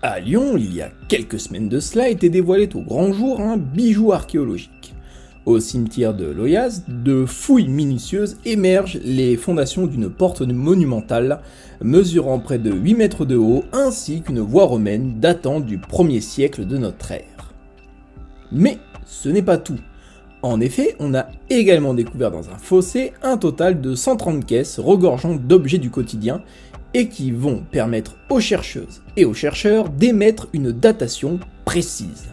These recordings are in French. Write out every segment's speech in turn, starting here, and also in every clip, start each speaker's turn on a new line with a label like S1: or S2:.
S1: À Lyon, il y a quelques semaines de cela, était dévoilé au grand jour un bijou archéologique. Au cimetière de Loyasse, de fouilles minutieuses émergent les fondations d'une porte monumentale mesurant près de 8 mètres de haut, ainsi qu'une voie romaine datant du 1er siècle de notre ère. Mais ce n'est pas tout. En effet, on a également découvert dans un fossé un total de 130 caisses regorgeant d'objets du quotidien et qui vont permettre aux chercheuses et aux chercheurs d'émettre une datation précise.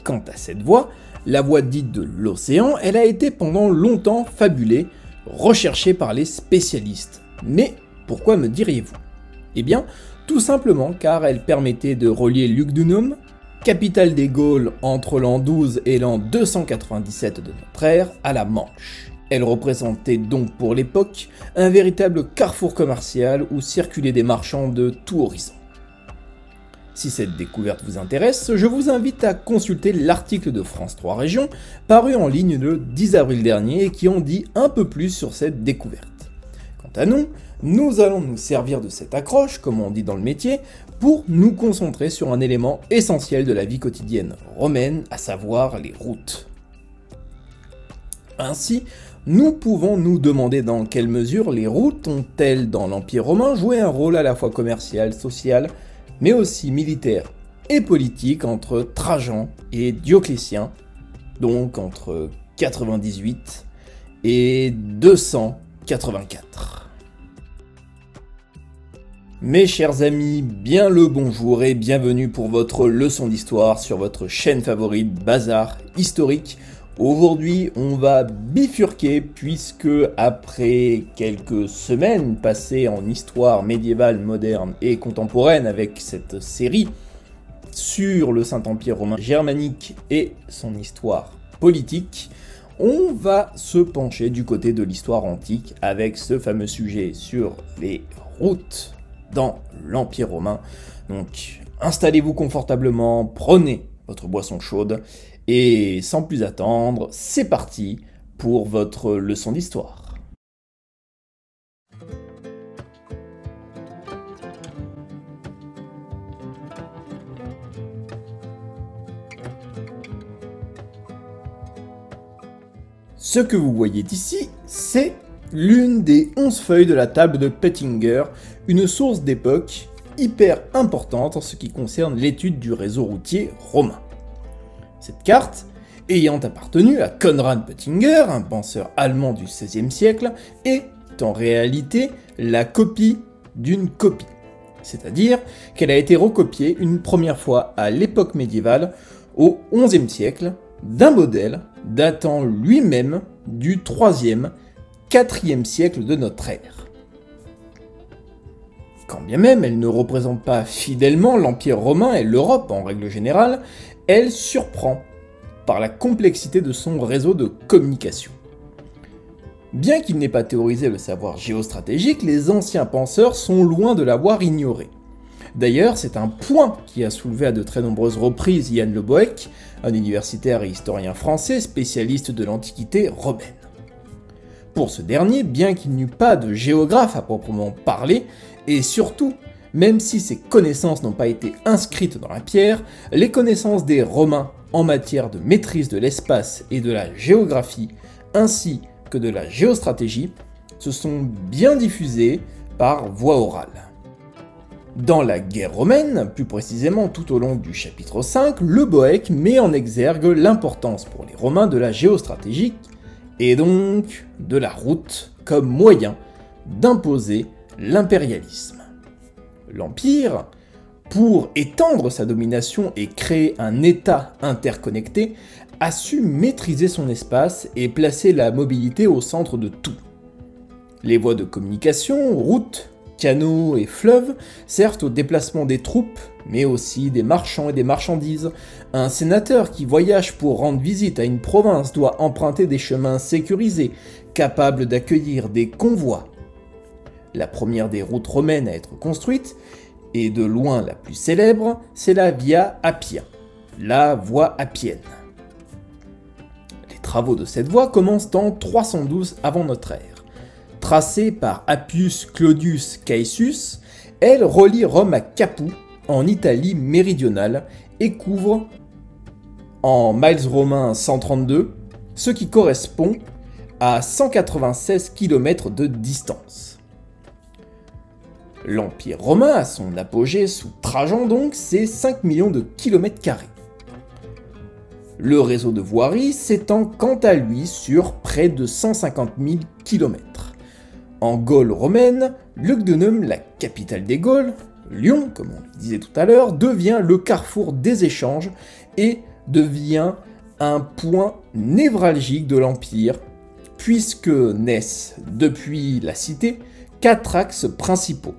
S1: Quant à cette voie, la voie dite de l'océan, elle a été pendant longtemps fabulée, recherchée par les spécialistes. Mais pourquoi me diriez-vous? Eh bien, tout simplement car elle permettait de relier Lugdunum, capitale des Gaules entre l'an 12 et l'an 297 de notre ère, à la Manche. Elle représentait donc pour l'époque un véritable carrefour commercial où circulaient des marchands de tout horizon. Si cette découverte vous intéresse, je vous invite à consulter l'article de France 3 Régions paru en ligne le 10 avril dernier et qui en dit un peu plus sur cette découverte. Quant à nous, nous allons nous servir de cette accroche, comme on dit dans le métier, pour nous concentrer sur un élément essentiel de la vie quotidienne romaine, à savoir les routes. Ainsi, nous pouvons nous demander dans quelle mesure les routes ont-elles dans l'Empire romain joué un rôle à la fois commercial, social, mais aussi militaire et politique entre Trajan et Dioclétien, donc entre 98 et 284. Mes chers amis, bien le bonjour et bienvenue pour votre leçon d'histoire sur votre chaîne favorite Bazar Historique. Aujourd'hui, on va bifurquer puisque après quelques semaines passées en histoire médiévale, moderne et contemporaine avec cette série sur le Saint-Empire romain germanique et son histoire politique, on va se pencher du côté de l'histoire antique avec ce fameux sujet sur les routes dans l'Empire romain. Donc, installez-vous confortablement, prenez votre boisson chaude et sans plus attendre, c'est parti pour votre leçon d'histoire. Ce que vous voyez ici, c'est l'une des 11 feuilles de la table de Pettinger, une source d'époque hyper importante en ce qui concerne l'étude du réseau routier romain. Cette carte, ayant appartenu à Konrad Pettinger, un penseur allemand du XVIe siècle, est en réalité la copie d'une copie. C'est-à-dire qu'elle a été recopiée une première fois à l'époque médiévale, au XIe siècle, d'un modèle datant lui-même du 3e, 4e siècle de notre ère. Quand bien même elle ne représente pas fidèlement l'Empire romain et l'Europe en règle générale, elle surprend par la complexité de son réseau de communication. Bien qu'il n'ait pas théorisé le savoir géostratégique, les anciens penseurs sont loin de l'avoir ignoré. D'ailleurs, c'est un point qui a soulevé à de très nombreuses reprises Yann Le Bohec, un universitaire et historien français spécialiste de l'Antiquité romaine. Pour ce dernier, bien qu'il n'eût pas de géographe à proprement parler, et surtout, même si ses connaissances n'ont pas été inscrites dans la pierre, les connaissances des Romains en matière de maîtrise de l'espace et de la géographie, ainsi que de la géostratégie, se sont bien diffusées par voie orale. Dans la guerre romaine, plus précisément tout au long du chapitre 5, Le Bohec met en exergue l'importance pour les Romains de la géostratégie et donc de la route comme moyen d'imposer l'impérialisme. L'Empire, pour étendre sa domination et créer un État interconnecté, a su maîtriser son espace et placer la mobilité au centre de tout. Les voies de communication, routes, canaux et fleuves servent au déplacement des troupes, mais aussi des marchands et des marchandises. Un sénateur qui voyage pour rendre visite à une province doit emprunter des chemins sécurisés, capables d'accueillir des convois. La première des routes romaines à être construite, et de loin la plus célèbre, c'est la Via Appia, la voie appienne. Les travaux de cette voie commencent en 312 avant notre ère. Tracée par Appius Claudius Caesius, elle relie Rome à Capoue en Italie méridionale et couvre en miles romains 132, ce qui correspond à 196 km de distance. L'Empire romain, à son apogée sous Trajan donc, c'est 5 millions de kilomètres carrés. Le réseau de voirie s'étend quant à lui sur près de 150 000 km. En Gaule romaine, Lugdunum, la capitale des Gaules, Lyon, comme on le disait tout à l'heure, devient le carrefour des échanges et devient un point névralgique de l'Empire, puisque naissent depuis la cité 4 axes principaux.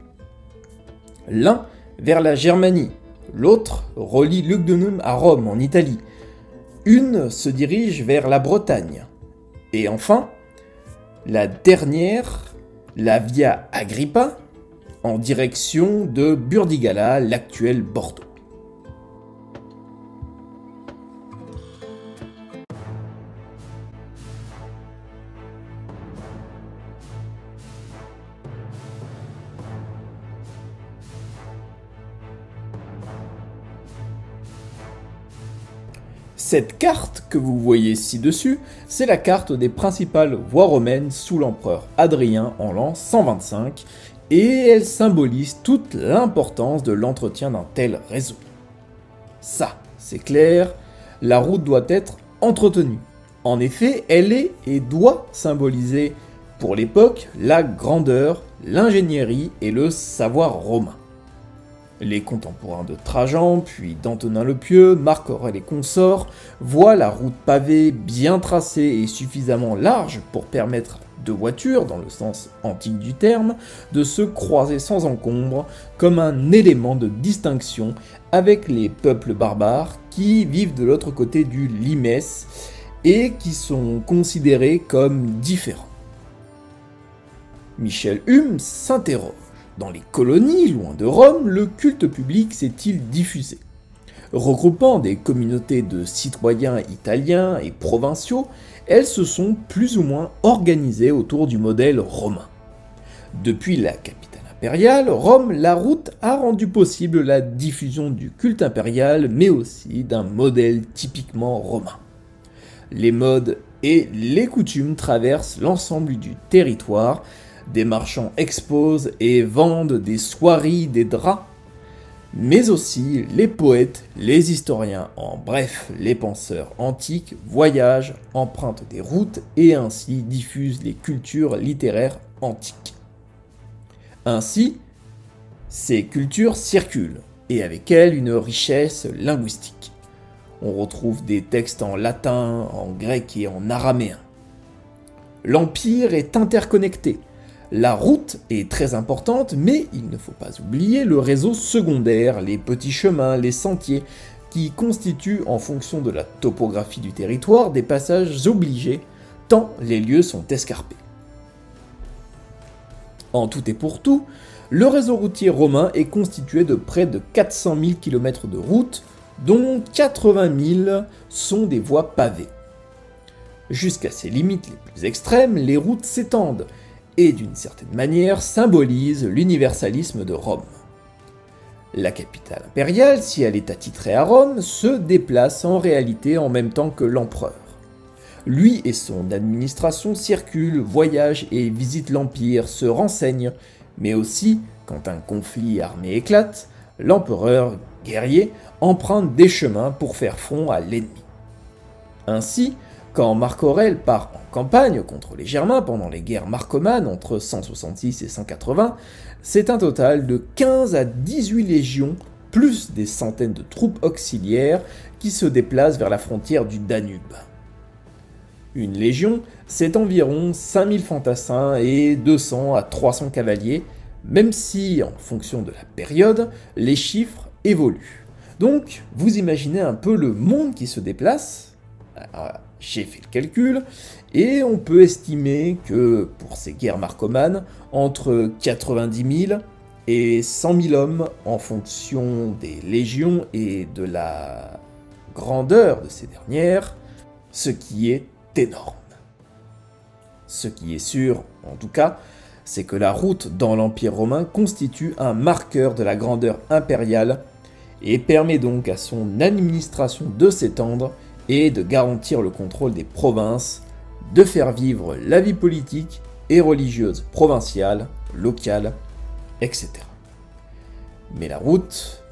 S1: L'un vers la Germanie, l'autre relie Lugdunum à Rome en Italie, une se dirige vers la Bretagne, et enfin, la dernière, la Via Agrippa, en direction de Burdigala, l'actuel Bordeaux. Cette carte que vous voyez ci-dessus, c'est la carte des principales voies romaines sous l'empereur Hadrien en l'an 125, et elle symbolise toute l'importance de l'entretien d'un tel réseau. Ça, c'est clair, la route doit être entretenue. En effet, elle est et doit symboliser, pour l'époque, la grandeur, l'ingénierie et le savoir romain. Les contemporains de Trajan, puis d'Antonin le Pieux, Marc Aurèle et consorts, voient la route pavée bien tracée et suffisamment large pour permettre à deux voitures, dans le sens antique du terme, de se croiser sans encombre, comme un élément de distinction avec les peuples barbares qui vivent de l'autre côté du Limès et qui sont considérés comme différents. Michel Hume s'interroge. Dans les colonies, loin de Rome, le culte public s'est-il diffusé? Regroupant des communautés de citoyens italiens et provinciaux, elles se sont plus ou moins organisées autour du modèle romain. Depuis la capitale impériale, Rome, la route a rendu possible la diffusion du culte impérial, mais aussi d'un modèle typiquement romain. Les modes et les coutumes traversent l'ensemble du territoire. Des marchands exposent et vendent des soieries, des draps, mais aussi les poètes, les historiens, en bref, les penseurs antiques, voyagent, empruntent des routes et ainsi diffusent les cultures littéraires antiques. Ainsi, ces cultures circulent, et avec elles une richesse linguistique. On retrouve des textes en latin, en grec et en araméen. L'Empire est interconnecté. La route est très importante, mais il ne faut pas oublier le réseau secondaire, les petits chemins, les sentiers, qui constituent, en fonction de la topographie du territoire, des passages obligés, tant les lieux sont escarpés. En tout et pour tout, le réseau routier romain est constitué de près de 400 000 km de routes, dont 80 000 sont des voies pavées. Jusqu'à ses limites les plus extrêmes, les routes s'étendent, et d'une certaine manière symbolise l'universalisme de Rome. La capitale impériale, si elle est attitrée à Rome, se déplace en réalité en même temps que l'empereur. Lui et son administration circulent, voyagent et visitent l'Empire, se renseignent, mais aussi, quand un conflit armé éclate, l'empereur, guerrier, emprunte des chemins pour faire front à l'ennemi. Ainsi, quand Marc Aurèle part en campagne contre les Germains pendant les guerres marcomanes entre 166 et 180, c'est un total de 15 à 18 légions, plus des centaines de troupes auxiliaires qui se déplacent vers la frontière du Danube. Une légion, c'est environ 5000 fantassins et 200 à 300 cavaliers, même si, en fonction de la période, les chiffres évoluent. Donc, vous imaginez un peu le monde qui se déplace. J'ai fait le calcul, et on peut estimer que, pour ces guerres marcomanes, entre 90 000 et 100 000 hommes, en fonction des légions et de la grandeur de ces dernières, ce qui est énorme. Ce qui est sûr, en tout cas, c'est que la route dans l'Empire romain constitue un marqueur de la grandeur impériale et permet donc à son administration de s'étendre et de garantir le contrôle des provinces, de faire vivre la vie politique et religieuse provinciale, locale, etc. Mais la route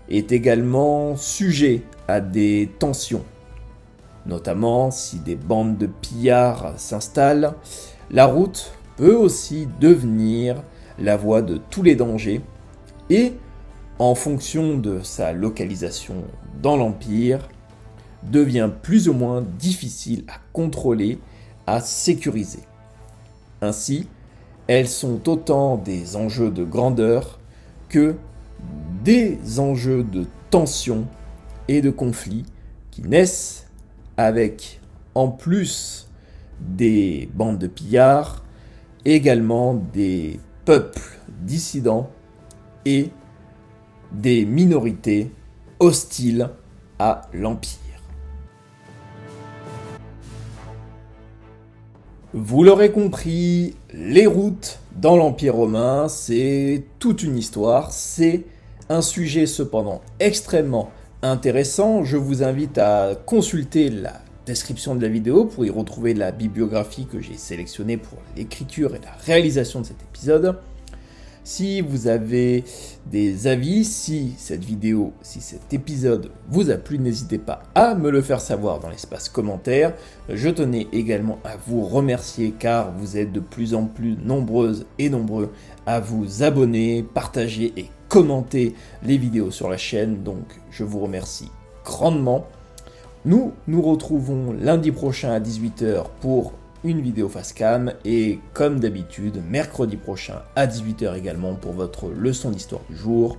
S1: est également sujet à des tensions. Notamment si des bandes de pillards s'installent, la route peut aussi devenir la voie de tous les dangers et, en fonction de sa localisation dans l'Empire, devient plus ou moins difficile à contrôler, à sécuriser. Ainsi, elles sont autant des enjeux de grandeur que des enjeux de tension et de conflits qui naissent avec, en plus des bandes de pillards, également des peuples dissidents et des minorités hostiles à l'Empire. Vous l'aurez compris, les routes dans l'Empire romain, c'est toute une histoire, c'est un sujet cependant extrêmement intéressant. Je vous invite à consulter la description de la vidéo pour y retrouver la bibliographie que j'ai sélectionnée pour l'écriture et la réalisation de cet épisode. Si vous avez des avis, si cette vidéo, si cet épisode vous a plu, n'hésitez pas à me le faire savoir dans l'espace commentaire. Je tenais également à vous remercier car vous êtes de plus en plus nombreuses et nombreux à vous abonner, partager et commenter les vidéos sur la chaîne. Donc je vous remercie grandement. Nous nous retrouvons lundi prochain à 18 h pour une vidéo face cam et comme d'habitude mercredi prochain à 18 h également pour votre leçon d'histoire du jour.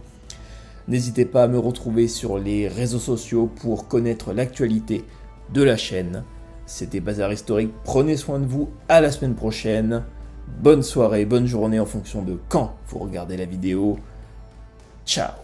S1: N'hésitez pas à me retrouver sur les réseaux sociaux pour connaître l'actualité de la chaîne. C'était Bazar Historique, prenez soin de vous, à la semaine prochaine. Bonne soirée, bonne journée en fonction de quand vous regardez la vidéo. Ciao.